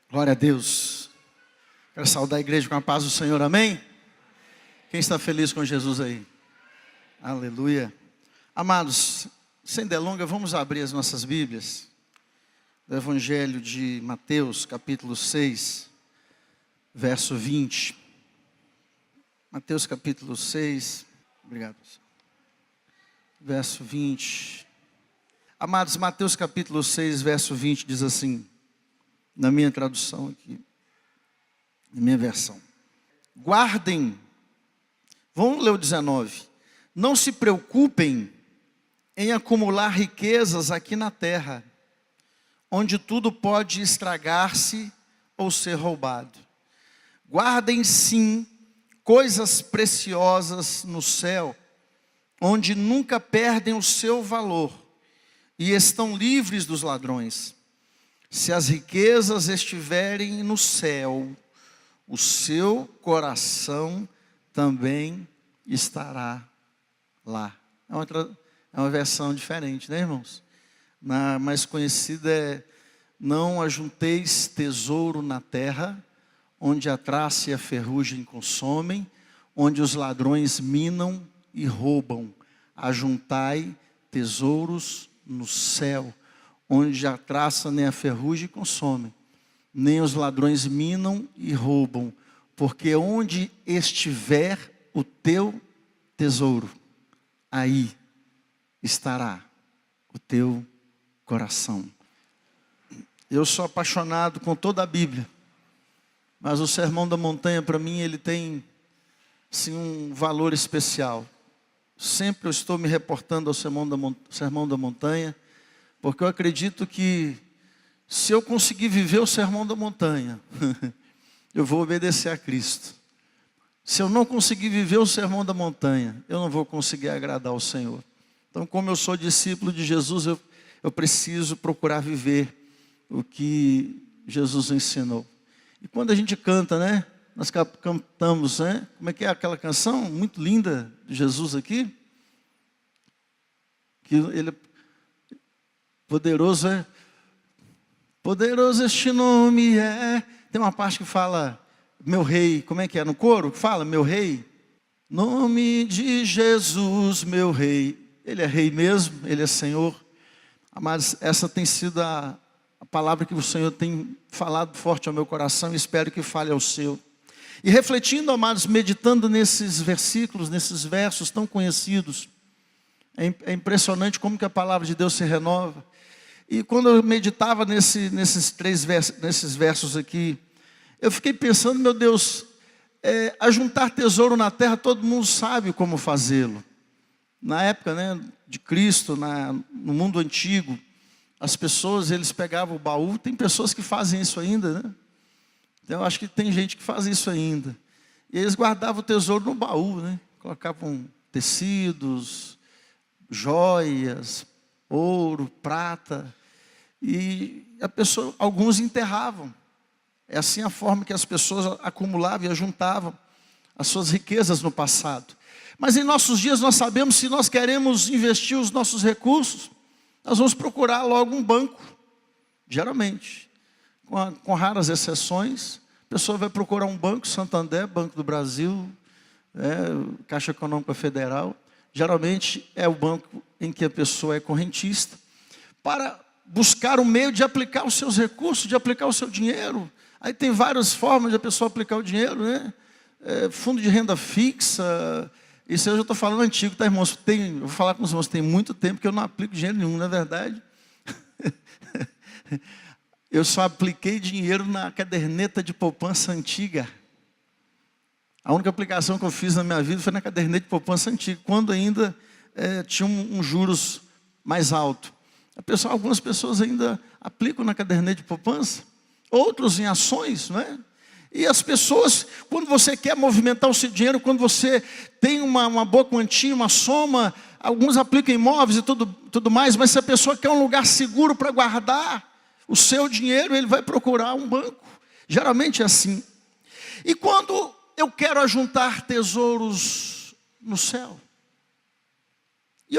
Glória a Deus. Quero saudar a igreja com a paz do Senhor, amém? Quem está feliz com Jesus aí? Aleluia. Amados, sem delongas, vamos abrir as nossas Bíblias. Do Evangelho de Mateus, capítulo 6, verso 20. Mateus capítulo 6, obrigado. Verso 20. Amados, Mateus capítulo 6, verso 20 diz assim, na minha tradução aqui, na minha versão. Guardem, vamos ler o 19. Não se preocupem em acumular riquezas aqui na terra, onde tudo pode estragar-se ou ser roubado. Guardem sim coisas preciosas no céu, onde nunca perdem o seu valor e estão livres dos ladrões. Se as riquezas estiverem no céu, o seu coração também estará lá. É uma versão diferente, né, irmãos? Na mais conhecida é: não ajunteis tesouro na terra, onde a traça e a ferrugem consomem, onde os ladrões minam e roubam. Ajuntai tesouros no céu, onde a traça nem a ferrugem consomem, nem os ladrões minam e roubam, porque onde estiver o teu tesouro, aí estará o teu coração. Eu sou apaixonado com toda a Bíblia, mas o Sermão da Montanha, para mim, ele tem sim um valor especial. Sempre eu estou me reportando ao Sermão da Montanha, porque eu acredito que se eu conseguir viver o Sermão da Montanha, eu vou obedecer a Cristo. Se eu não conseguir viver o Sermão da Montanha, eu não vou conseguir agradar ao Senhor. Então, como eu sou discípulo de Jesus, eu preciso procurar viver o que Jesus ensinou. E quando a gente canta, né? Nós cantamos, né? Como é que é aquela canção muito linda de Jesus aqui? Que ele poderoso é, poderoso este nome é. Tem uma parte que fala, meu rei, como é que é no coro? Que fala, meu rei, nome de Jesus, meu rei. Ele é rei mesmo, ele é Senhor. Mas essa tem sido a palavra que o Senhor tem falado forte ao meu coração, e espero que fale ao seu. E refletindo, amados, meditando nesses versículos, nesses versos tão conhecidos, é impressionante como que a palavra de Deus se renova. E quando eu meditava nesses versos aqui, eu fiquei pensando, meu Deus, ajuntar tesouro na terra, todo mundo sabe como fazê-lo. Na época, né, de Cristo, no mundo antigo, as pessoas, eles pegavam o baú, tem pessoas que fazem isso ainda, né? Eu acho que tem gente que faz isso ainda. E eles guardavam o tesouro no baú, né? Colocavam tecidos, joias, ouro, prata, e alguns enterravam. É assim a forma que as pessoas acumulavam e ajuntavam as suas riquezas no passado. Mas em nossos dias nós sabemos, se nós queremos investir os nossos recursos, nós vamos procurar logo um banco, geralmente, com raras exceções. A pessoa vai procurar um banco, Santander, Banco do Brasil, Caixa Econômica Federal. Geralmente é o banco em que a pessoa é correntista, para buscar um meio de aplicar os seus recursos, de aplicar o seu dinheiro. Aí tem várias formas de a pessoa aplicar o dinheiro, né? Fundo de renda fixa, isso eu já estou falando antigo, tá, irmãos? Eu vou falar com os irmãos, tem muito tempo que eu não aplico dinheiro nenhum, não é verdade? Eu só apliquei dinheiro na caderneta de poupança antiga. A única aplicação que eu fiz na minha vida foi na caderneta de poupança antiga, quando ainda tinha um juros mais alto. Algumas pessoas ainda aplicam na caderneta de poupança, outros em ações, não é? E as pessoas, quando você quer movimentar o seu dinheiro, quando você tem uma boa quantia, uma soma, alguns aplicam em imóveis e tudo mais, mas se a pessoa quer um lugar seguro para guardar o seu dinheiro, ele vai procurar um banco. Geralmente é assim. E quando eu quero ajuntar tesouros no céu, e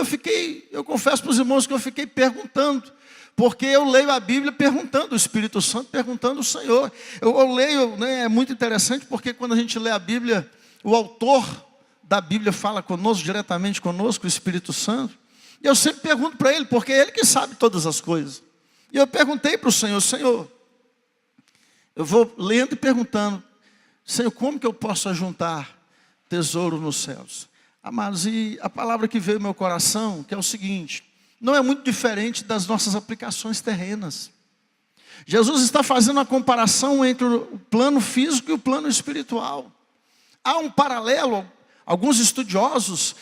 eu confesso para os irmãos que eu fiquei perguntando, Porque eu leio a Bíblia perguntando o Espírito Santo, perguntando o Senhor. Eu leio, né, é muito interessante, porque quando a gente lê a Bíblia, o autor da Bíblia fala conosco, diretamente conosco, o Espírito Santo. E eu sempre pergunto para ele, porque é ele que sabe todas as coisas. E eu perguntei para o Senhor, Senhor, eu vou lendo e perguntando, Senhor, como que eu posso ajuntar tesouro nos céus? Amados, e a palavra que veio ao meu coração, que é o seguinte, não é muito diferente das nossas aplicações terrenas. Jesus está fazendo uma comparação entre o plano físico e o plano espiritual. Há um paralelo, alguns estudiosos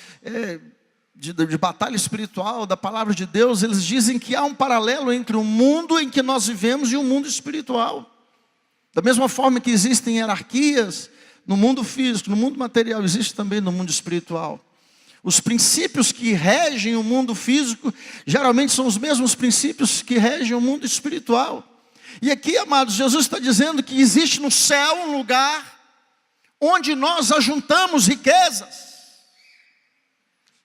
de batalha espiritual, da palavra de Deus, eles dizem que há um paralelo entre o mundo em que nós vivemos e o mundo espiritual. Da mesma forma que existem hierarquias no mundo físico, no mundo material, existe também no mundo espiritual. Os princípios que regem o mundo físico, geralmente são os mesmos princípios que regem o mundo espiritual. E aqui, amados, Jesus está dizendo que existe no céu um lugar onde nós ajuntamos riquezas.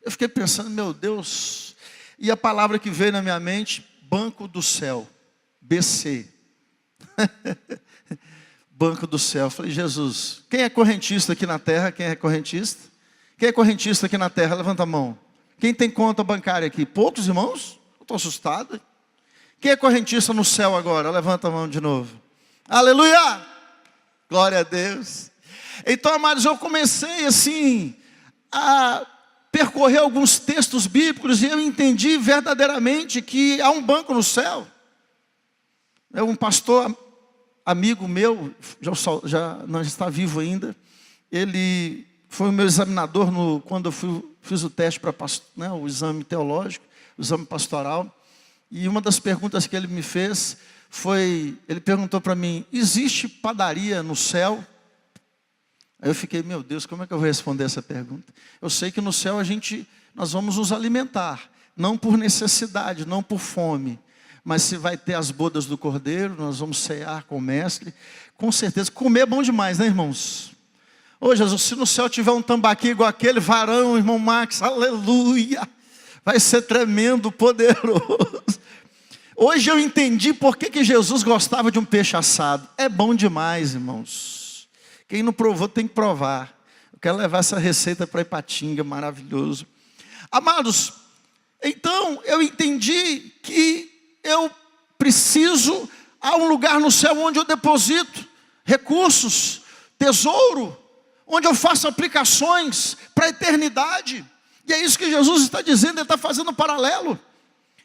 Eu fiquei pensando, meu Deus, e a palavra que veio na minha mente, Banco do Céu, BC. Banco do Céu. Eu falei, Jesus, quem é correntista aqui na terra? Quem é correntista? Quem é correntista aqui na terra? Levanta a mão. Quem tem conta bancária aqui? Poucos irmãos? Eu estou assustado. Quem é correntista no céu agora? Levanta a mão de novo. Aleluia! Glória a Deus. Então, amados, eu comecei assim a percorrer alguns textos bíblicos e eu entendi verdadeiramente que há um banco no céu. É um pastor amigo meu, já não está vivo ainda. Ele foi o meu examinador quando eu fiz o teste para né, o exame teológico, o exame pastoral. E uma das perguntas que ele me fez foi, ele perguntou para mim, existe padaria no céu? Aí eu fiquei, meu Deus, como é que eu vou responder essa pergunta? Eu sei que no céu nós vamos nos alimentar, não por necessidade, não por fome, mas se vai ter as bodas do Cordeiro, nós vamos cear com o mestre, com certeza. Comer é bom demais, né, irmãos? Ô Jesus, se no céu tiver um tambaqui igual aquele varão, irmão Max, aleluia, vai ser tremendo, poderoso. Hoje eu entendi por que Jesus gostava de um peixe assado. É bom demais, irmãos. Quem não provou tem que provar. Eu quero levar essa receita para Ipatinga, maravilhoso. Amados, então eu entendi que eu preciso, há um lugar no céu onde eu deposito recursos, tesouro, onde eu faço aplicações para a eternidade. E é isso que Jesus está dizendo, ele está fazendo um paralelo.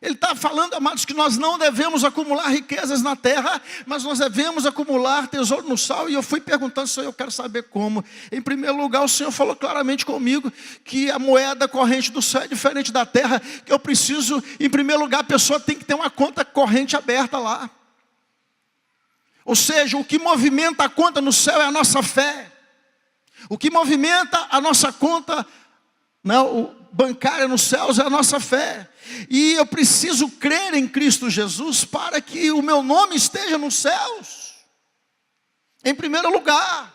Ele está falando, amados, que nós não devemos acumular riquezas na terra, mas nós devemos acumular tesouro no céu. E eu fui perguntando, Senhor, eu quero saber como. Em primeiro lugar, o Senhor falou claramente comigo que a moeda corrente do céu é diferente da terra, que eu preciso, em primeiro lugar, a pessoa tem que ter uma conta corrente aberta lá. Ou seja, o que movimenta a conta no céu é a nossa fé. O que movimenta a nossa conta bancária nos céus é a nossa fé. E eu preciso crer em Cristo Jesus para que o meu nome esteja nos céus. Em primeiro lugar.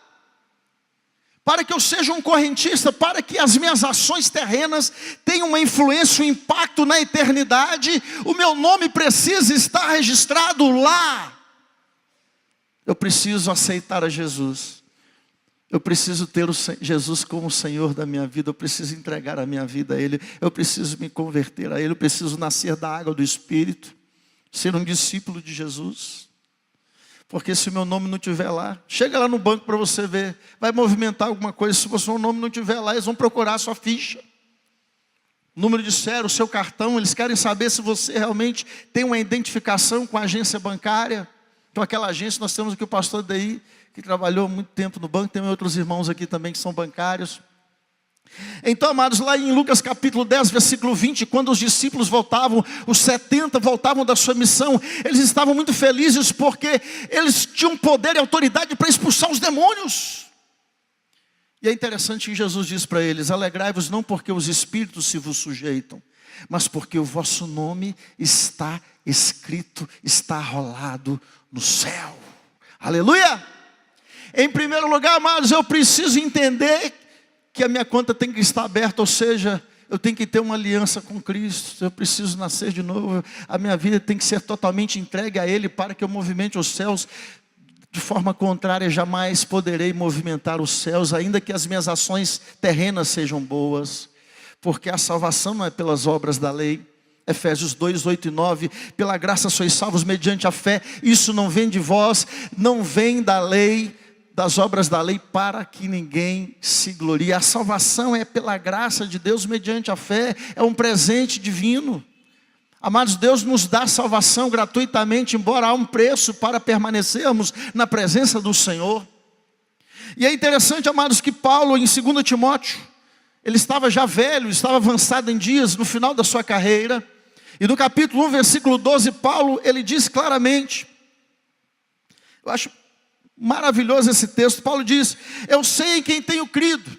Para que eu seja um correntista, para que as minhas ações terrenas tenham uma influência, um impacto na eternidade, o meu nome precisa estar registrado lá. Eu preciso aceitar a Jesus. Eu preciso ter Jesus como o Senhor da minha vida. Eu preciso entregar a minha vida a Ele. Eu preciso me converter a Ele. Eu preciso nascer da água do Espírito. Ser um discípulo de Jesus. Porque se o meu nome não estiver lá, chega lá no banco para você ver. Vai movimentar alguma coisa. Se o seu nome não estiver lá, eles vão procurar a sua ficha. O número de série, o seu cartão. Eles querem saber se você realmente tem uma identificação com a agência bancária. Então aquela agência, nós temos aqui o pastor daí, que trabalhou muito tempo no banco, tem outros irmãos aqui também que são bancários. Então, amados, lá em Lucas capítulo 10, versículo 20, quando os discípulos voltavam, os 70 voltavam da sua missão, eles estavam muito felizes porque eles tinham poder e autoridade para expulsar os demônios. E é interessante que Jesus diz para eles, alegrai-vos não porque os espíritos se vos sujeitam, mas porque o vosso nome está escrito, está rolado no céu. Aleluia! Em primeiro lugar, amados, eu preciso entender que a minha conta tem que estar aberta, ou seja, eu tenho que ter uma aliança com Cristo, eu preciso nascer de novo, a minha vida tem que ser totalmente entregue a Ele para que eu movimente os céus. De forma contrária, jamais poderei movimentar os céus, ainda que as minhas ações terrenas sejam boas, porque a salvação não é pelas obras da lei. Efésios 2, 8 e 9, pela graça sois salvos mediante a fé, isso não vem de vós, não vem da lei, das obras da lei, para que ninguém se glorie. A salvação é pela graça de Deus mediante a fé, é um presente divino. Amados, Deus nos dá salvação gratuitamente, embora há um preço para permanecermos na presença do Senhor. E é interessante, amados, que Paulo em 2 Timóteo, ele estava já velho, estava avançado em dias, no final da sua carreira. E no capítulo 1, versículo 12, Paulo, ele diz claramente, eu acho maravilhoso esse texto, Paulo diz, eu sei em quem tenho crido.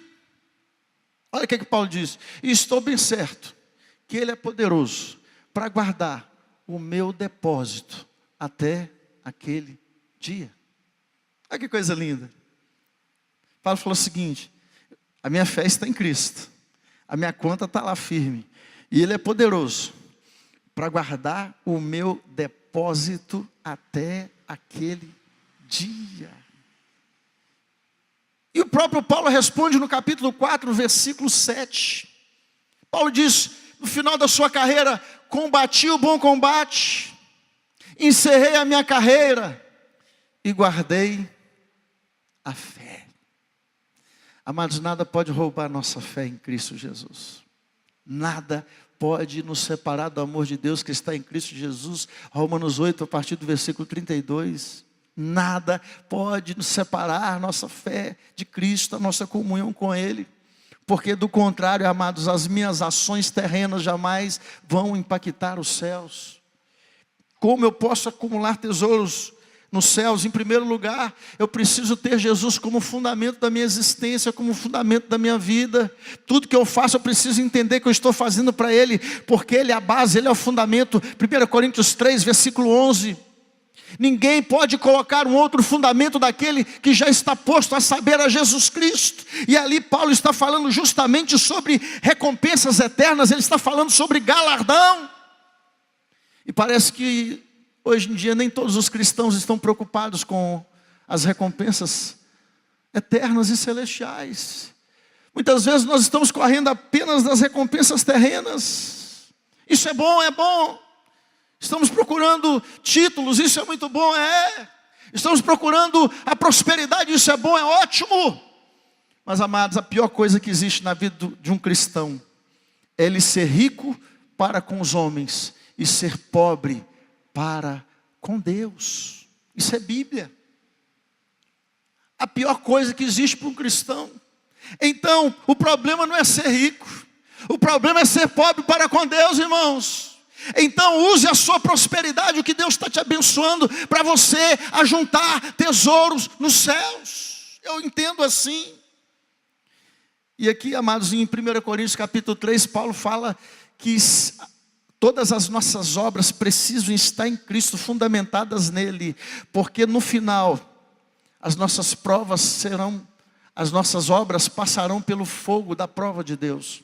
Olha o que Paulo diz, e estou bem certo, que Ele é poderoso para guardar o meu depósito até aquele dia. Olha que coisa linda. Paulo falou o seguinte, a minha fé está em Cristo, a minha conta está lá firme, e Ele é poderoso para guardar o meu depósito até aquele dia. E o próprio Paulo responde no capítulo 4, versículo 7. Paulo diz, no final da sua carreira, combati o bom combate, encerrei a minha carreira e guardei a fé. Amados, nada pode roubar nossa fé em Cristo Jesus. Nada pode nos separar do amor de Deus que está em Cristo Jesus. Romanos 8, a partir do versículo 32. Nada pode nos separar nossa fé de Cristo, a nossa comunhão com Ele. Porque do contrário, amados, as minhas ações terrenas jamais vão impactar os céus. Como eu posso acumular tesouros nos céus? Em primeiro lugar, eu preciso ter Jesus como fundamento da minha existência, como fundamento da minha vida. Tudo que eu faço, eu preciso entender que eu estou fazendo para Ele, porque Ele é a base, Ele é o fundamento. 1 Coríntios 3, versículo 11. Ninguém pode colocar um outro fundamento daquele que já está posto, a saber, a Jesus Cristo. E ali Paulo está falando justamente sobre recompensas eternas, ele está falando sobre galardão. E parece que hoje em dia nem todos os cristãos estão preocupados com as recompensas eternas e celestiais. Muitas vezes nós estamos correndo apenas das recompensas terrenas. Isso é bom, é bom. Estamos procurando títulos, isso é muito bom, é. Estamos procurando a prosperidade, isso é bom, é ótimo. Mas, amados, a pior coisa que existe na vida de um cristão é ele ser rico para com os homens e ser pobre para com Deus. Isso é Bíblia. A pior coisa que existe para um cristão. Então, o problema não é ser rico, o problema é ser pobre para com Deus, irmãos. Então use a sua prosperidade, o que Deus está te abençoando, para você ajuntar tesouros nos céus. Eu entendo assim. E aqui, amados, em 1 Coríntios capítulo 3, Paulo fala que todas as nossas obras precisam estar em Cristo, fundamentadas nele, porque no final as nossas provas serão, as nossas obras passarão pelo fogo da prova de Deus.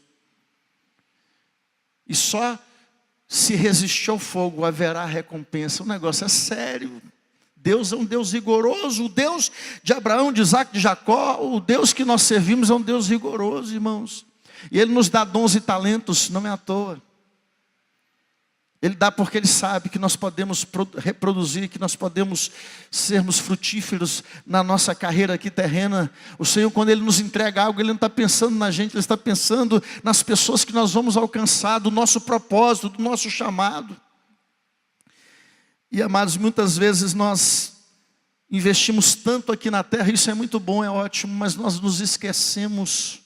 E só se resistir ao fogo, haverá recompensa. O negócio é sério. Deus é um Deus rigoroso. O Deus de Abraão, de Isaac, de Jacó, o Deus que nós servimos é um Deus rigoroso, irmãos. E Ele nos dá dons e talentos, não é à toa. Ele dá porque Ele sabe que nós podemos reproduzir, que nós podemos sermos frutíferos na nossa carreira aqui terrena. O Senhor, quando Ele nos entrega algo, Ele não está pensando na gente, Ele está pensando nas pessoas que nós vamos alcançar, do nosso propósito, do nosso chamado. E, amados, muitas vezes nós investimos tanto aqui na terra, isso é muito bom, é ótimo, mas nós nos esquecemos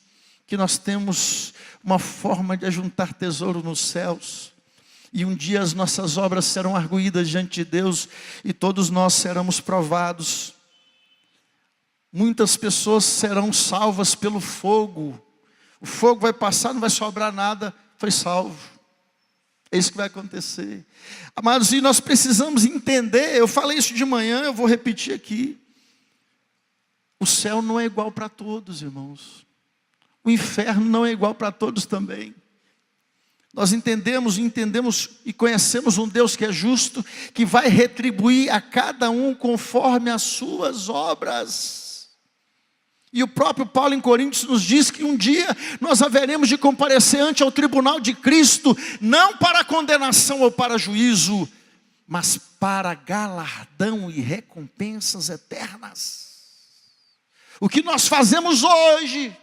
que nós temos uma forma de ajuntar tesouro nos céus. E um dia as nossas obras serão arguídas diante de Deus e todos nós seremos provados. Muitas pessoas serão salvas pelo fogo. O fogo vai passar, não vai sobrar nada, foi salvo. É isso que vai acontecer. Amados, e nós precisamos entender, eu falei isso de manhã, eu vou repetir aqui. O céu não é igual para todos, irmãos. O inferno não é igual para todos também. Nós entendemos e conhecemos um Deus que é justo, que vai retribuir a cada um conforme as suas obras. E o próprio Paulo em Coríntios nos diz que um dia nós haveremos de comparecer ante ao tribunal de Cristo, não para condenação ou para juízo, mas para galardão e recompensas eternas. O que nós fazemos hoje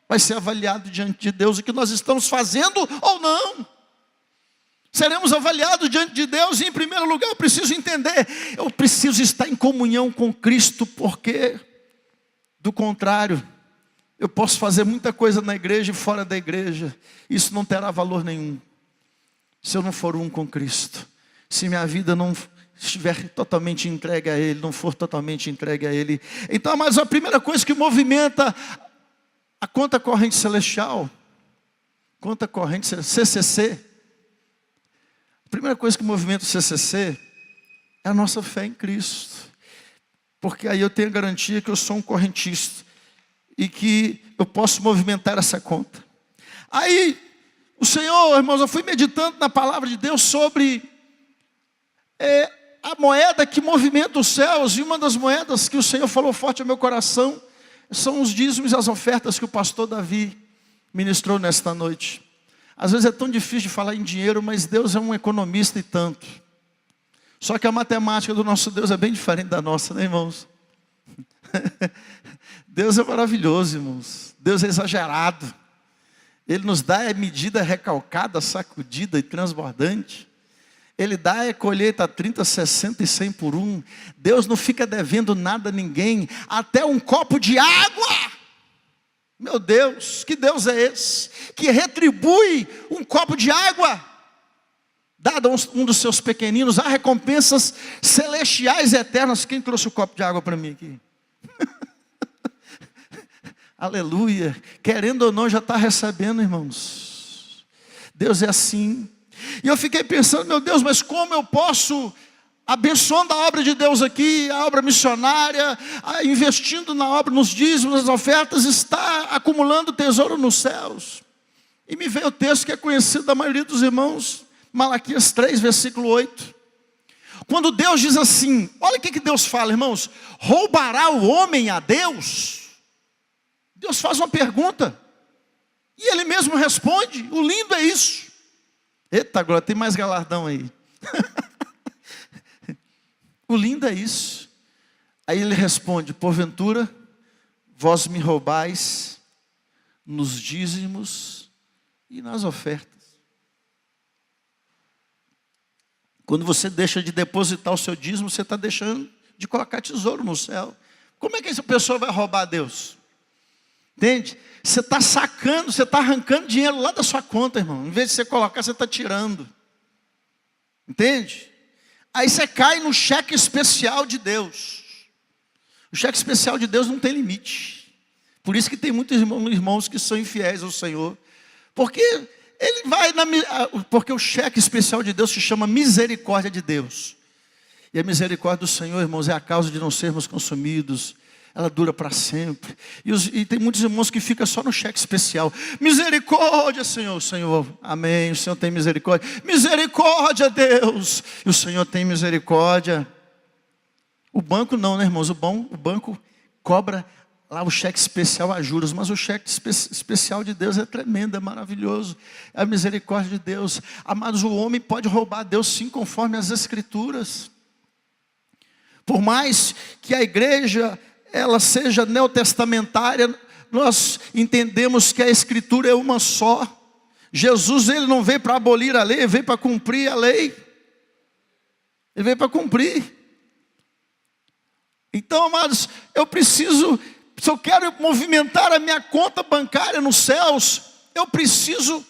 vai ser avaliado diante de Deus, o que nós estamos fazendo ou não. Seremos avaliados diante de Deus e, em primeiro lugar, eu preciso entender, eu preciso estar em comunhão com Cristo, porque, do contrário, eu posso fazer muita coisa na igreja e fora da igreja, isso não terá valor nenhum, se eu não for um com Cristo, se minha vida não estiver totalmente entregue a Ele, não for totalmente entregue a Ele. Então, mas a primeira coisa que movimenta a conta corrente celestial, conta corrente CCC, a primeira coisa que movimenta o CCC é a nossa fé em Cristo, porque aí eu tenho a garantia que eu sou um correntista e que eu posso movimentar essa conta. Aí o Senhor, irmãos, eu fui meditando na palavra de Deus sobre a moeda que movimenta os céus, e uma das moedas que o Senhor falou forte ao meu coração são os dízimos e as ofertas que o pastor Davi ministrou nesta noite. Às vezes é tão difícil de falar em dinheiro, mas Deus é um economista e tanto. Só que a matemática do nosso Deus é bem diferente da nossa, né, irmãos? Deus é maravilhoso, irmãos. Deus é exagerado. Ele nos dá a medida recalcada, sacudida e transbordante. Ele dá a colheita 30, 60 e 100 por um. Deus não fica devendo nada a ninguém, até um copo de água. Meu Deus, que Deus é esse? Que retribui um copo de água, dado a um dos seus pequeninos. Há recompensas celestiais e eternas. Quem trouxe o copo de água para mim aqui? Aleluia. Querendo ou não, já está recebendo, irmãos. Deus é assim. E eu fiquei pensando, meu Deus, mas como eu posso, abençoando a obra de Deus aqui, a obra missionária, investindo na obra, nos dízimos, nas ofertas, está acumulando tesouro nos céus? E me veio o texto que é conhecido da maioria dos irmãos, Malaquias 3, versículo 8. Quando Deus diz assim, olha o que Deus fala, irmãos: roubará o homem a Deus? Deus faz uma pergunta, e Ele mesmo responde. O lindo é isso. Eita glória, tem mais galardão aí. O lindo é isso. Aí Ele responde: porventura, vós me roubais nos dízimos e nas ofertas. Quando você deixa de depositar o seu dízimo, você está deixando de colocar tesouro no céu. Como é que essa pessoa vai roubar a Deus? Entende? Você está sacando, você está arrancando dinheiro lá da sua conta, irmão. Em vez de você colocar, você está tirando. Entende? Aí você cai no cheque especial de Deus. O cheque especial de Deus não tem limite. Por isso que tem muitos irmãos que são infiéis ao Senhor. Porque ele vai porque o cheque especial de Deus se chama misericórdia de Deus. E a misericórdia do Senhor, irmãos, é a causa de não sermos consumidos. Ela dura para sempre. E tem muitos irmãos que ficam só no cheque especial. Misericórdia, Senhor. Senhor, amém. O Senhor tem misericórdia. Misericórdia, Deus. E o Senhor tem misericórdia. O banco não, né, irmãos? O banco cobra lá o cheque especial a juros. Mas o cheque especial de Deus é tremendo, é maravilhoso. É a misericórdia de Deus. Amados, o homem pode roubar a Deus sim, conforme as Escrituras. Por mais que a igreja ela seja neotestamentária, nós entendemos que a Escritura é uma só. Jesus, ele não veio para abolir a lei, ele veio para cumprir a lei. Ele veio para cumprir. Então, amados, se eu quero movimentar a minha conta bancária nos céus, eu preciso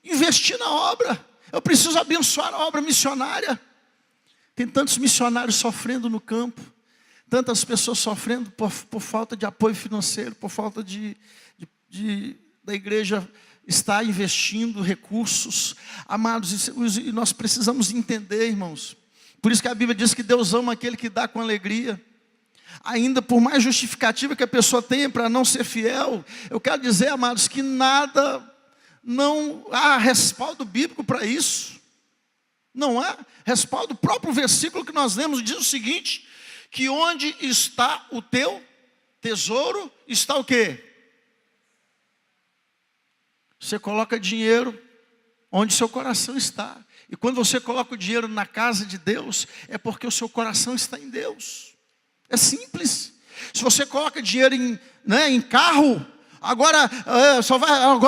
investir na obra. Eu preciso abençoar a obra missionária. Tem tantos missionários sofrendo no campo. Tantas pessoas sofrendo por falta de apoio financeiro, por falta da igreja estar investindo recursos. Amados, e nós precisamos entender, irmãos. Por isso que a Bíblia diz que Deus ama aquele que dá com alegria. Ainda por mais justificativa que a pessoa tenha para não ser fiel, eu quero dizer, amados, que nada não há respaldo bíblico para isso. Não há respaldo. O próprio versículo que nós lemos diz o seguinte, que onde está o teu tesouro, está o quê? Você coloca dinheiro onde seu coração está. E quando você coloca o dinheiro na casa de Deus, é porque o seu coração está em Deus. É simples. Se você coloca dinheiro em carro, agora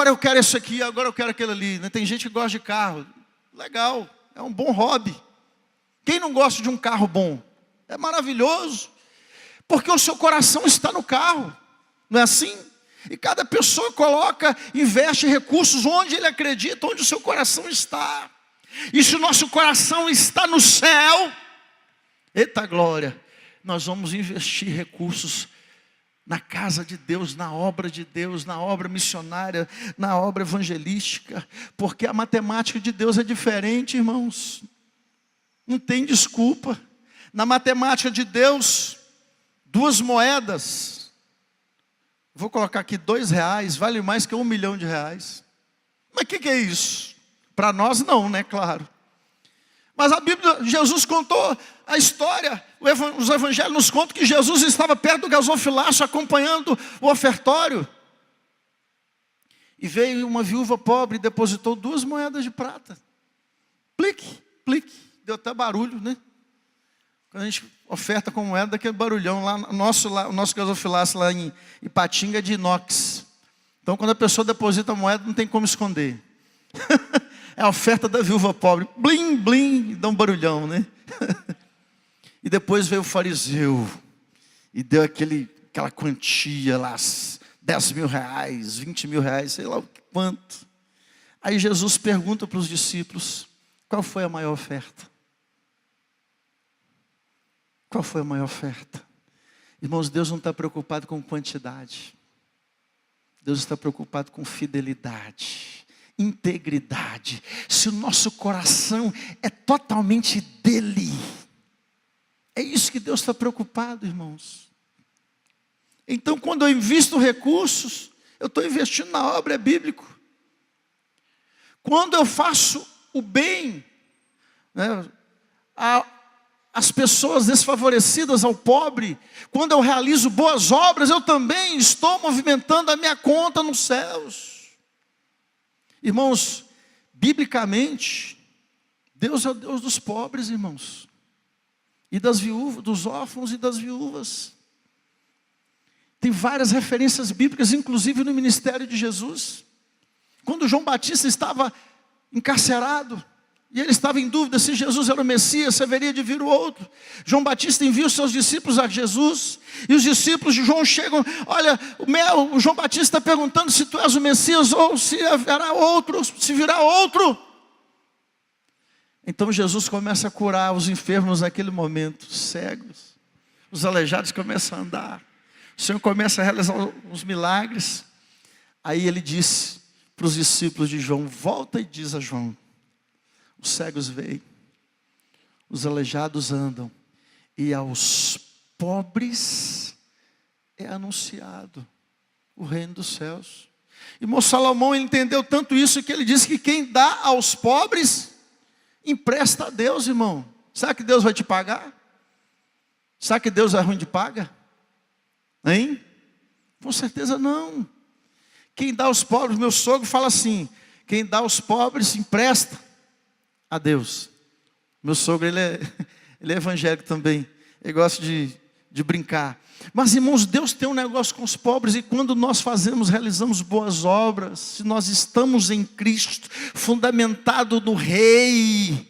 eu quero isso aqui, agora eu quero aquele ali. Tem gente que gosta de carro. Legal, é um bom hobby. Quem não gosta de um carro bom? É maravilhoso. Porque o seu coração está no carro. Não é assim? E cada pessoa investe recursos onde ele acredita, onde o seu coração está. E se o nosso coração está no céu, eita glória, nós vamos investir recursos na casa de Deus, na obra de Deus, na obra missionária, na obra evangelística. Porque a matemática de Deus é diferente, irmãos. Não tem desculpa. Na matemática de Deus, 2 moedas, vou colocar aqui R$2, vale mais que R$1 milhão. Mas o que é isso? Para nós não, né? Claro. Mas a Bíblia, Jesus contou a história, os evangelhos nos contam que Jesus estava perto do gasofilácio, acompanhando o ofertório. E veio uma viúva pobre e depositou 2 moedas de prata. Plique, plique. Deu até barulho, né? Quando a gente oferta com moeda, daquele barulhão. O nosso gasofilácio lá em Ipatinga é de inox. Então quando a pessoa deposita a moeda, não tem como esconder. É a oferta da viúva pobre. Blim, blim, dá um barulhão, né? E depois veio o fariseu e deu aquela quantia lá, R$10 mil, R$20 mil, sei lá quanto. Aí Jesus pergunta para os discípulos, qual foi a maior oferta? Qual foi a maior oferta? Irmãos, Deus não está preocupado com quantidade. Deus está preocupado com fidelidade, integridade. Se o nosso coração é totalmente dele, é isso que Deus está preocupado, irmãos. Então, quando eu invisto recursos, eu estou investindo na obra, é bíblico. Quando eu faço o bem, né, as pessoas desfavorecidas, ao pobre, quando eu realizo boas obras, eu também estou movimentando a minha conta nos céus. Irmãos, biblicamente, Deus é o Deus dos pobres, irmãos, e das viúvas, dos órfãos e das viúvas. Tem várias referências bíblicas, inclusive no ministério de Jesus. Quando João Batista estava encarcerado, e ele estava em dúvida se Jesus era o Messias, se haveria de vir o outro. João Batista envia os seus discípulos a Jesus. E os discípulos de João chegam, olha, o João Batista está perguntando se tu és o Messias ou se haverá outro, se virá outro. Então Jesus começa a curar os enfermos naquele momento, cegos. Os aleijados começam a andar. O Senhor começa a realizar os milagres. Aí ele disse para os discípulos de João, volta e diz a João, os cegos veem, os aleijados andam, e aos pobres é anunciado o reino dos céus. Irmão Salomão entendeu tanto isso que ele disse que quem dá aos pobres, empresta a Deus, irmão. Será que Deus vai te pagar? Será que Deus é ruim de paga? Hein? Com certeza não. Quem dá aos pobres, meu sogro fala assim, quem dá aos pobres, empresta a Deus. Meu sogro, ele é evangélico também. Ele gosta de brincar. Mas, irmãos, Deus tem um negócio com os pobres. E quando nós realizamos boas obras, se nós estamos em Cristo, fundamentado no Rei,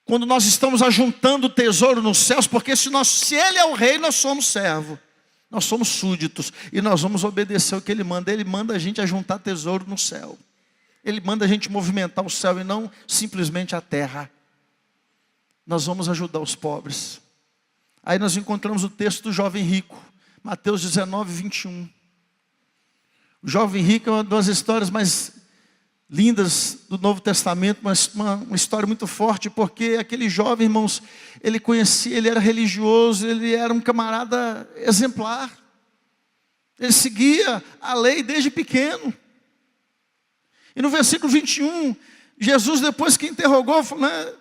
quando nós estamos ajuntando tesouro nos céus, porque se Ele é o Rei, nós somos servo. Nós somos súditos. E nós vamos obedecer o que Ele manda. Ele manda a gente ajuntar tesouro no céu. Ele manda a gente movimentar o céu e não simplesmente a terra. Nós vamos ajudar os pobres. Aí nós encontramos o texto do jovem rico, Mateus 19, 21. O jovem rico é uma das histórias mais lindas do Novo Testamento, mas uma história muito forte, porque aquele jovem, irmãos, ele era religioso, ele era um camarada exemplar. Ele seguia a lei desde pequeno. E no versículo 21, Jesus, depois que interrogou, né,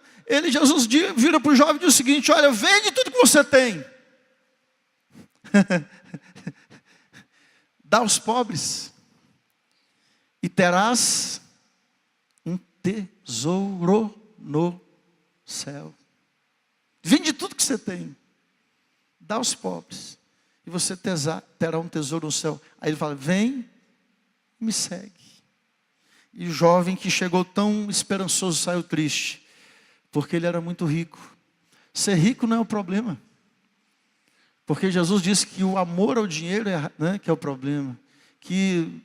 Jesus vira para o jovem e diz o seguinte: olha, vende tudo que você tem. Dá aos pobres. E terás um tesouro no céu. Vende tudo que você tem. Dá aos pobres. E você terá um tesouro no céu. Aí ele fala: vem, me segue. E o jovem que chegou tão esperançoso saiu triste, porque ele era muito rico. Ser rico não é o problema. Porque Jesus disse que o amor ao dinheiro que é o problema. Que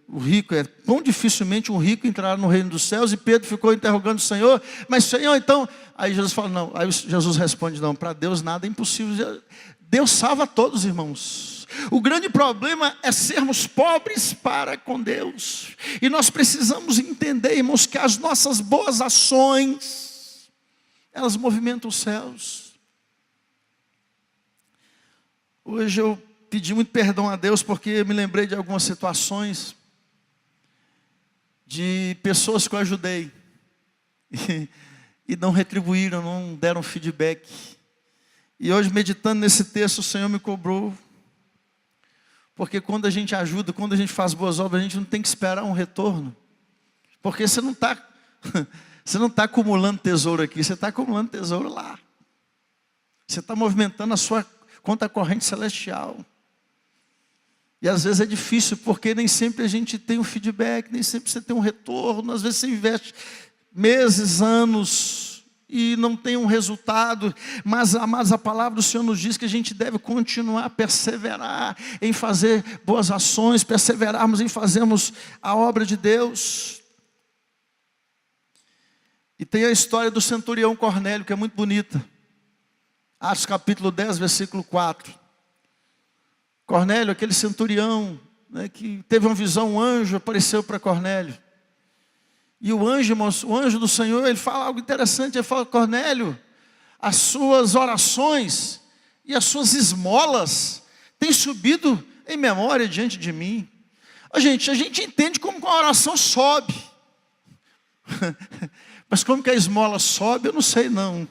o rico tão dificilmente um rico entrará no reino dos céus. E Pedro ficou interrogando o Senhor: mas Senhor, então... Aí Jesus fala: não. Aí Jesus responde: não, para Deus nada é impossível. Deus salva todos, irmãos. O grande problema é sermos pobres para com Deus. E nós precisamos entender, irmãos, que as nossas boas ações, elas movimentam os céus. Hoje eu pedi muito perdão a Deus, porque me lembrei de algumas situações de pessoas que eu ajudei e não retribuíram, não deram feedback. E hoje, meditando nesse texto, o Senhor me cobrou, porque quando a gente ajuda, quando a gente faz boas obras, a gente não tem que esperar um retorno, porque você não está acumulando tesouro aqui, você está acumulando tesouro lá. Você está movimentando a sua conta corrente celestial. E às vezes é difícil, porque nem sempre a gente tem um feedback, nem sempre você tem um retorno. Às vezes você investe meses, anos, e não tem um resultado. Mas, amados, a palavra do Senhor nos diz que a gente deve continuar a perseverar em fazer boas ações, perseverarmos em fazermos a obra de Deus. E tem a história do centurião Cornélio, que é muito bonita. Atos capítulo 10, versículo 4. Cornélio, aquele centurião, que teve uma visão, um anjo apareceu para Cornélio. E o anjo, irmãos, o anjo do Senhor, ele fala algo interessante. Ele fala: Cornélio, as suas orações e as suas esmolas têm subido em memória diante de mim. A gente entende como a oração sobe. Mas como que a esmola sobe, eu não sei não.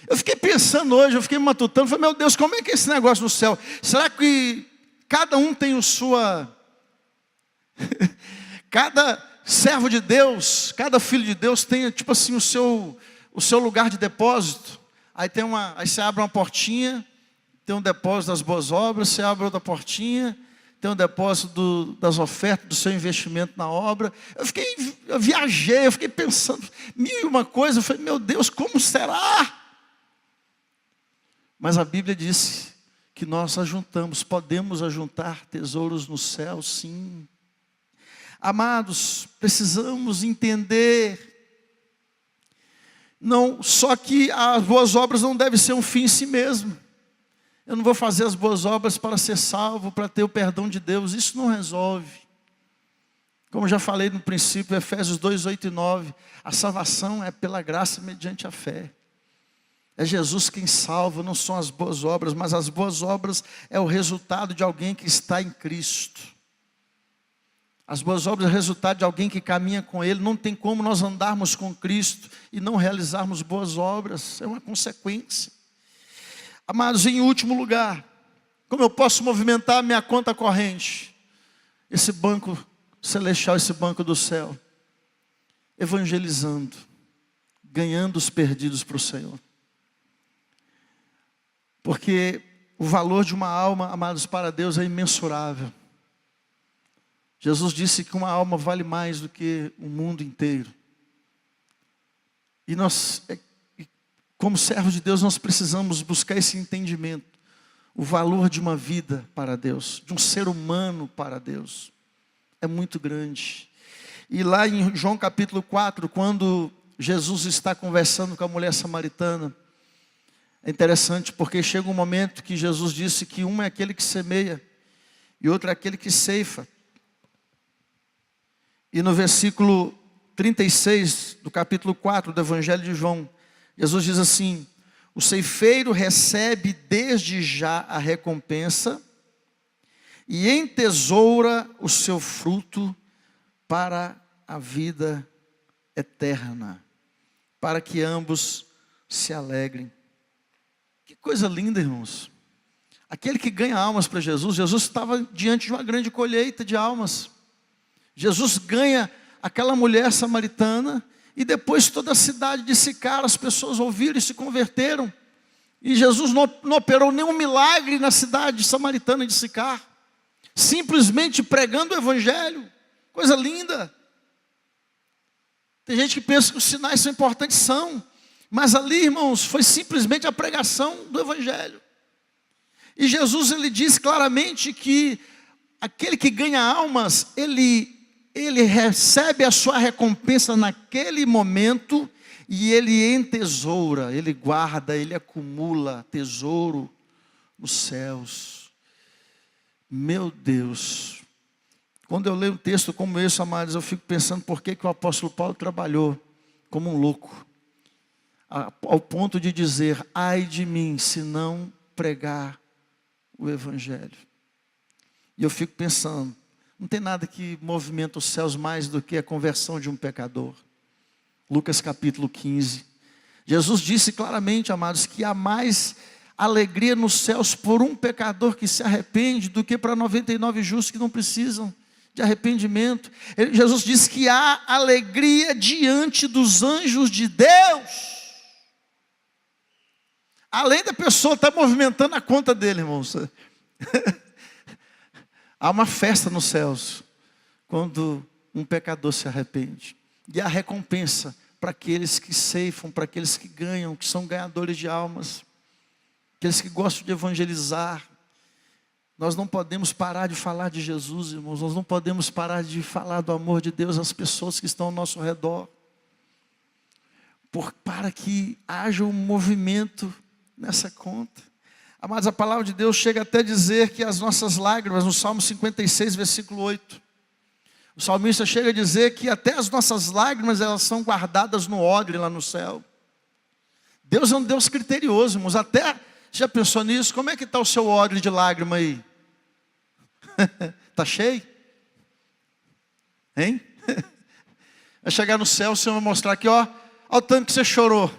Eu fiquei pensando hoje, eu fiquei matutando, falei: meu Deus, como é que é esse negócio no céu? Será que cada um tem o sua... Cada servo de Deus, cada filho de Deus tem, tipo assim, o seu lugar de depósito? Aí você abre uma portinha, tem um depósito das boas obras. Você abre outra portinha, tem um depósito das ofertas, do seu investimento na obra. Eu viajei, eu fiquei pensando mil e uma coisa. Eu falei: meu Deus, como será? Mas a Bíblia disse que nós podemos ajuntar tesouros no céu, sim. Amados, precisamos entender, não, só que as boas obras não devem ser um fim em si mesmo. Eu não vou fazer as boas obras para ser salvo, para ter o perdão de Deus. Isso não resolve. Como já falei no princípio, Efésios 2, 8 e 9. A salvação é pela graça mediante a fé. É Jesus quem salva, não são as boas obras, mas as boas obras é o resultado de alguém que está em Cristo. As boas obras é o resultado de alguém que caminha com Ele. Não tem como nós andarmos com Cristo e não realizarmos boas obras. É uma consequência. Amados, em último lugar, como eu posso movimentar a minha conta corrente? Esse banco celestial, esse banco do céu. Evangelizando, ganhando os perdidos para o Senhor. Porque o valor de uma alma, amados, para Deus é imensurável. Jesus disse que uma alma vale mais do que o mundo inteiro. E nós, como servos de Deus, nós precisamos buscar esse entendimento. O valor de uma vida para Deus, de um ser humano para Deus, é muito grande. E lá em João capítulo 4, quando Jesus está conversando com a mulher samaritana, é interessante porque chega um momento que Jesus disse que um é aquele que semeia e outro é aquele que ceifa. E no versículo 36 do capítulo 4 do Evangelho de João, Jesus diz assim: o ceifeiro recebe desde já a recompensa, e entesoura o seu fruto para a vida eterna, para que ambos se alegrem. Que coisa linda, irmãos. Aquele que ganha almas para Jesus, Jesus estava diante de uma grande colheita de almas. Jesus ganha aquela mulher samaritana, e depois toda a cidade de Sicar, as pessoas ouviram e se converteram. E Jesus não operou nenhum milagre na cidade samaritana de Sicar, simplesmente pregando o evangelho. Coisa linda. Tem gente que pensa que os sinais são importantes, são, mas ali, irmãos, foi simplesmente a pregação do evangelho. E Jesus, ele diz claramente que aquele que ganha almas, ele recebe a sua recompensa naquele momento, e ele entesoura, ele guarda, ele acumula tesouro nos céus. Meu Deus, quando eu leio um texto como esse, amados, eu fico pensando por que o apóstolo Paulo trabalhou como um louco, ao ponto de dizer: ai de mim se não pregar o evangelho. E eu fico pensando, não tem nada que movimenta os céus mais do que a conversão de um pecador. Lucas capítulo 15. Jesus disse claramente, amados, que há mais alegria nos céus por um pecador que se arrepende do que para 99 justos que não precisam de arrependimento. Jesus disse que há alegria diante dos anjos de Deus. Além da pessoa estar movimentando a conta dele, irmãos. Há uma festa nos céus quando um pecador se arrepende. E há recompensa para aqueles que ceifam, para aqueles que ganham, que são ganhadores de almas, aqueles que gostam de evangelizar. Nós não podemos parar de falar de Jesus, irmãos. Nós não podemos parar de falar do amor de Deus às pessoas que estão ao nosso redor, para que haja um movimento nessa conta. Amados, a palavra de Deus chega até a dizer que as nossas lágrimas, no Salmo 56, versículo 8, o salmista chega a dizer que até as nossas lágrimas, elas são guardadas no odre lá no céu. Deus é um Deus criterioso, irmãos. Até, já pensou nisso? Como é que está o seu odre de lágrima aí? Está cheio? Hein? Vai chegar no céu, o Senhor vai mostrar aqui, ó o tanto que você chorou.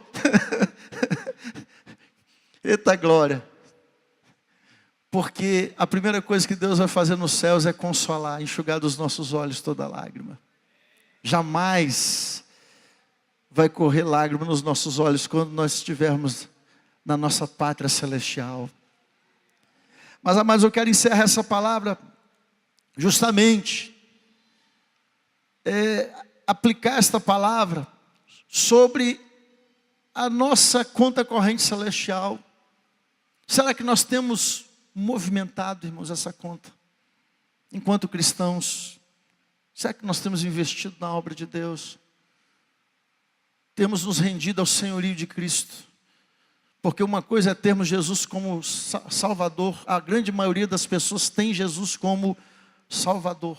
Eita glória. Porque a primeira coisa que Deus vai fazer nos céus é consolar, enxugar dos nossos olhos toda lágrima. Jamais vai correr lágrima nos nossos olhos quando nós estivermos na nossa pátria celestial. Mas, amados, eu quero encerrar essa palavra justamente aplicar esta palavra sobre a nossa conta corrente celestial. Será que nós temos movimentado, irmãos, essa conta enquanto cristãos? Será que nós temos investido na obra de Deus? Temos nos rendido ao senhorio de Cristo? Porque uma coisa é termos Jesus como Salvador. A grande maioria das pessoas tem Jesus como Salvador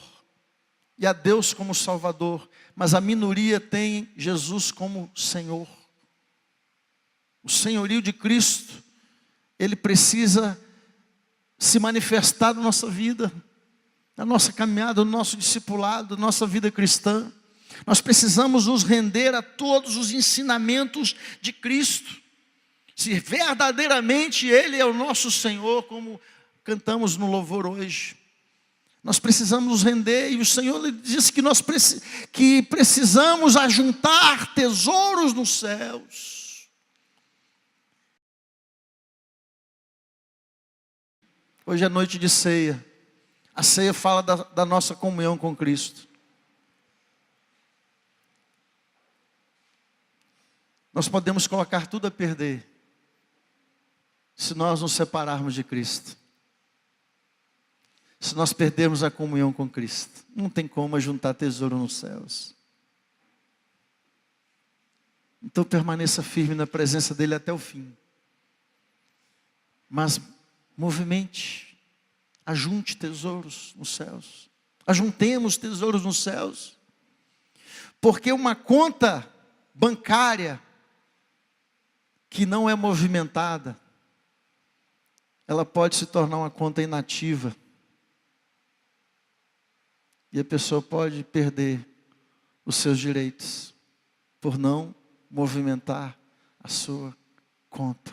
e a Deus como Salvador, mas a minoria tem Jesus como Senhor. O senhorio de Cristo, ele precisa se manifestar na nossa vida, na nossa caminhada, no nosso discipulado, na nossa vida cristã. Nós precisamos nos render a todos os ensinamentos de Cristo. Se verdadeiramente Ele é o nosso Senhor, como cantamos no louvor hoje, nós precisamos nos render. E o Senhor disse que nós precisamos ajuntar tesouros nos céus. Hoje é noite de ceia. A ceia fala da nossa comunhão com Cristo. Nós podemos colocar tudo a perder se nós nos separarmos de Cristo. Se nós perdermos a comunhão com Cristo. Não tem como ajuntar tesouro nos céus. Então permaneça firme na presença dEle até o fim. Mas movimente, ajunte tesouros nos céus. Ajuntemos tesouros nos céus. Porque uma conta bancária que não é movimentada, ela pode se tornar uma conta inativa. E a pessoa pode perder os seus direitos por não movimentar a sua conta.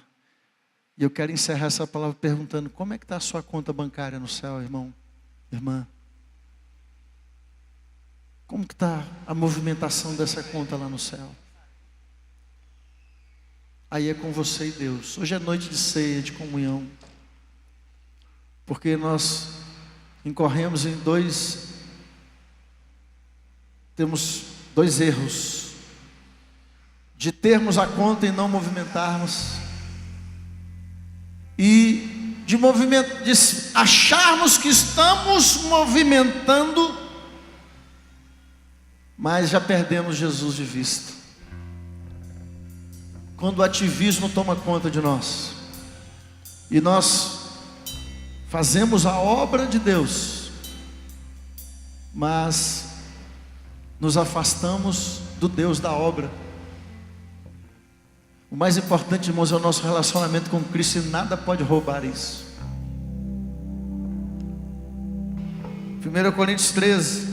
E eu quero encerrar essa palavra perguntando: como é que está a sua conta bancária no céu, irmão, irmã? Como que está a movimentação dessa conta lá no céu? Aí é com você e Deus. Hoje é noite de ceia, de comunhão. Porque nós incorremos em temos dois erros: de termos a conta e não movimentarmos, e de acharmos que estamos movimentando, mas já perdemos Jesus de vista. Quando o ativismo toma conta de nós e nós fazemos a obra de Deus, mas nos afastamos do Deus da obra. O mais importante, irmãos, é o nosso relacionamento com Cristo, e nada pode roubar isso. 1 Coríntios 13.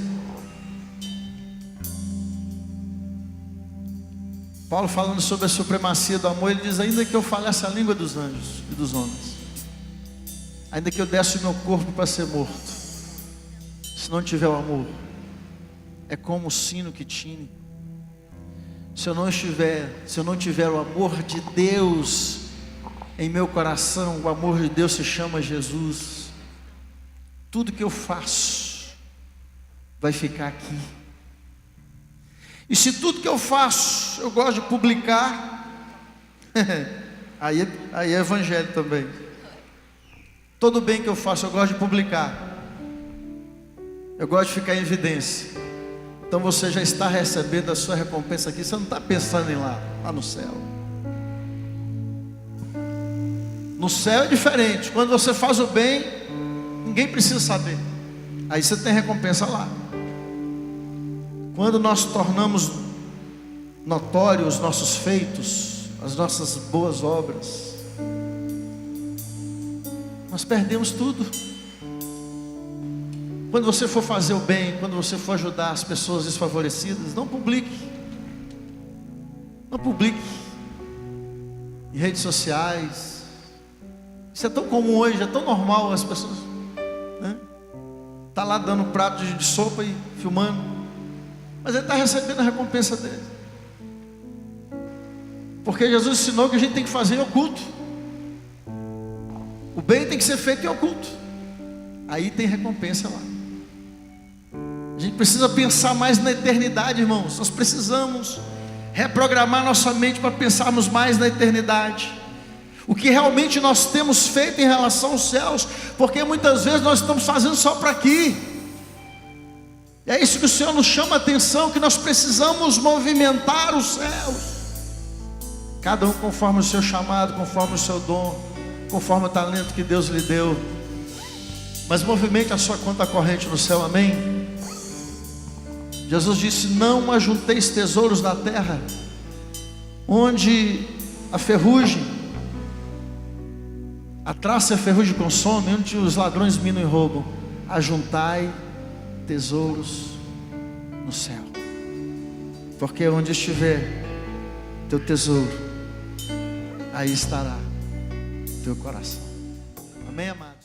Paulo, falando sobre a supremacia do amor, ele diz: ainda que eu falasse a língua dos anjos e dos homens, ainda que eu desse o meu corpo para ser morto, se não tiver o amor, é como o sino que tine. Se eu não tiver o amor de Deus em meu coração, o amor de Deus se chama Jesus, tudo que eu faço vai ficar aqui. E se tudo que eu faço, eu gosto de publicar, aí é evangelho também. Todo bem que eu faço, eu gosto de publicar, eu gosto de ficar em evidência. Então você já está recebendo a sua recompensa aqui. Você não está pensando em lá no céu. No céu é diferente. Quando você faz o bem, ninguém precisa saber. Aí você tem recompensa lá. Quando nós tornamos notórios os nossos feitos, as nossas boas obras, nós perdemos tudo. Quando você for fazer o bem, quando você for ajudar as pessoas desfavorecidas, não publique. Não publique em redes sociais. Isso é tão comum hoje, é tão normal as pessoas, né? Tá lá dando um prato de sopa e filmando, mas ele está recebendo a recompensa dele. Porque Jesus ensinou que a gente tem que fazer em oculto. O bem tem que ser feito em oculto. Aí tem recompensa lá. A gente precisa pensar mais na eternidade, irmãos. Nós precisamos reprogramar nossa mente para pensarmos mais na eternidade. O que realmente nós temos feito em relação aos céus, porque muitas vezes nós estamos fazendo só para aqui. E é isso que o Senhor nos chama a atenção, que nós precisamos movimentar os céus. Cada um conforme o seu chamado, conforme o seu dom, conforme o talento que Deus lhe deu. Mas movimente a sua conta corrente no céu, amém? Jesus disse: não ajunteis tesouros na terra, onde a ferrugem, a traça e a ferrugem consomem, onde os ladrões minam e roubam. Ajuntai tesouros no céu, porque onde estiver teu tesouro, aí estará teu coração. Amém, amado?